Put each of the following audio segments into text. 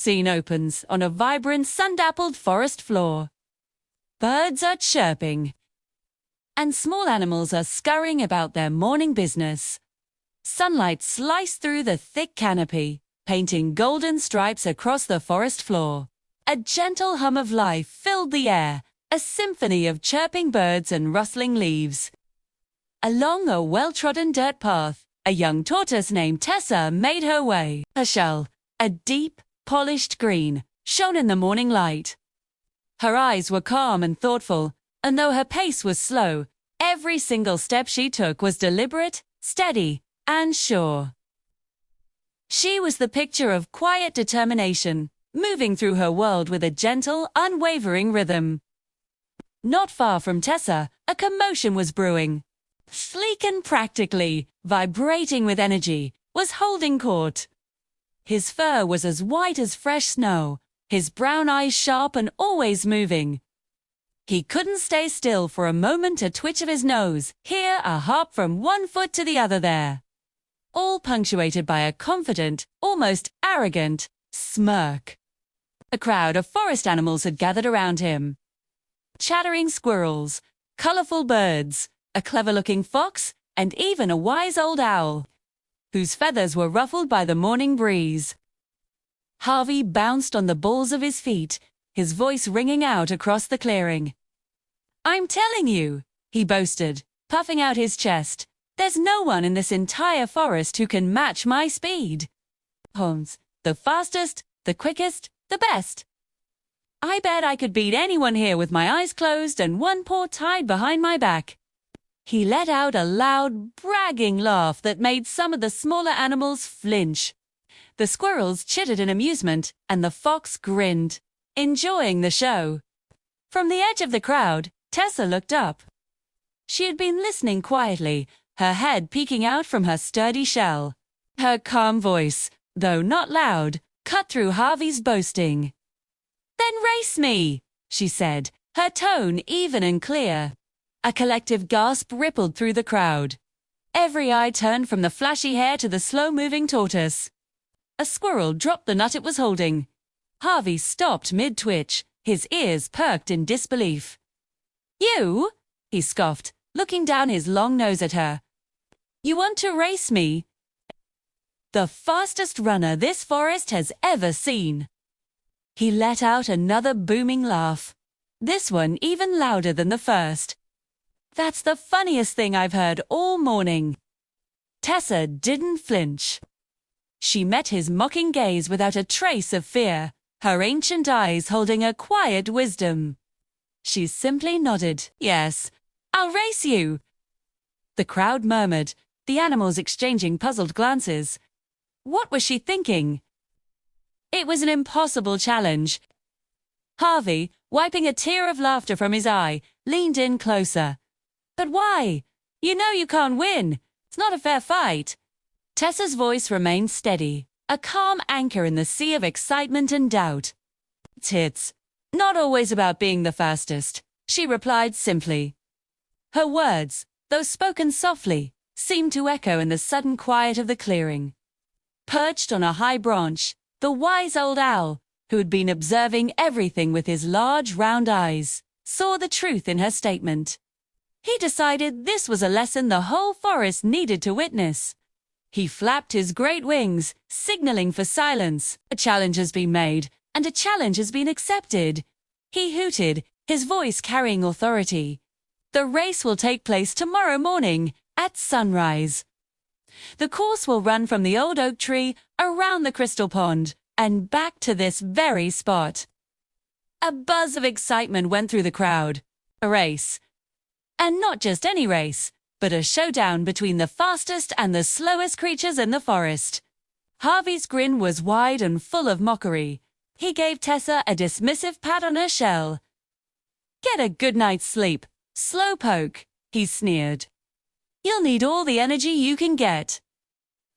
scene opens on a vibrant, sun-dappled forest floor. Birds are chirping, and small animals are scurrying about their morning business. Sunlight sliced through the thick canopy, painting golden stripes across the forest floor. A gentle hum of life filled the air, a symphony of chirping birds and rustling leaves. Along a well-trodden dirt path, a young tortoise named Tessa made her way. Her shell, a deep, polished green, shone in the morning light. Her eyes were calm and thoughtful, and though her pace was slow, every single step she took was deliberate, steady, and sure. She was the picture of quiet determination, moving through her world with a gentle, unwavering rhythm. Not far from Tessa, a commotion was brewing. Sleek and practically, vibrating with energy, was holding court. His fur was as white as fresh snow, his brown eyes sharp and always moving. He couldn't stay still for a moment, a twitch of his nose, here a hop from one foot to the other there. All punctuated by a confident, almost arrogant, smirk. A crowd of forest animals had gathered around him. Chattering squirrels, colorful birds, a clever-looking fox, and even a wise old owl, whose feathers were ruffled by the morning breeze. Harvey bounced on the balls of his feet, his voice ringing out across the clearing. "I'm telling you," he boasted, puffing out his chest, "there's no one in this entire forest who can match my speed. Holmes, the fastest, the quickest, the best. I bet I could beat anyone here with my eyes closed and one paw tied behind my back." He let out a loud, bragging laugh that made some of the smaller animals flinch. The squirrels chittered in amusement, and the fox grinned, enjoying the show. From the edge of the crowd, Tessa looked up. She had been listening quietly, her head peeking out from her sturdy shell. Her calm voice, though not loud, cut through Harvey's boasting. "Then race me," she said, her tone even and clear. A collective gasp rippled through the crowd. Every eye turned from the flashy hare to the slow-moving tortoise. A squirrel dropped the nut it was holding. Harvey stopped mid-twitch, his ears perked in disbelief. "You?" he scoffed, looking down his long nose at her. "You want to race me?" "The fastest runner this forest has ever seen." He let out another booming laugh, this one even louder than the first. "That's the funniest thing I've heard all morning." Tessa didn't flinch. She met his mocking gaze without a trace of fear, her ancient eyes holding a quiet wisdom. She simply nodded. "Yes, I'll race you." The crowd murmured, the animals exchanging puzzled glances. What was she thinking? It was an impossible challenge. Harvey, wiping a tear of laughter from his eye, leaned in closer. "But why? You know you can't win. It's not a fair fight." Tessa's voice remained steady, a calm anchor in the sea of excitement and doubt. "It's not always about being the fastest," she replied simply. Her words, though spoken softly, seemed to echo in the sudden quiet of the clearing. Perched on a high branch, the wise old owl, who had been observing everything with his large round eyes, saw the truth in her statement. He decided this was a lesson the whole forest needed to witness. He flapped his great wings, signaling for silence. "A challenge has been made, and a challenge has been accepted," he hooted, his voice carrying authority. "The race will take place tomorrow morning, at sunrise. The course will run from the old oak tree, around the crystal pond, and back to this very spot." A buzz of excitement went through the crowd. A race. And not just any race, but a showdown between the fastest and the slowest creatures in the forest. Harvey's grin was wide and full of mockery. He gave Tessa a dismissive pat on her shell. "Get a good night's sleep, slowpoke," he sneered. "You'll need all the energy you can get.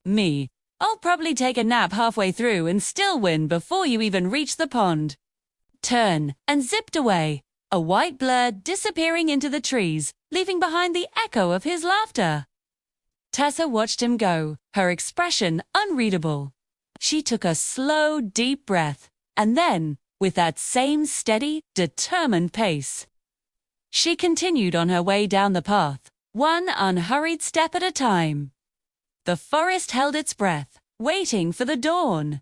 Me, I'll probably take a nap halfway through and still win before you even reach the pond." Turn and zipped away, a white blur disappearing into the trees, leaving behind the echo of his laughter. Tessa watched him go, her expression unreadable. She took a slow, deep breath, And then, with that same steady, determined pace, she continued on her way down the path, one unhurried step at a time. The forest held its breath, waiting for the dawn.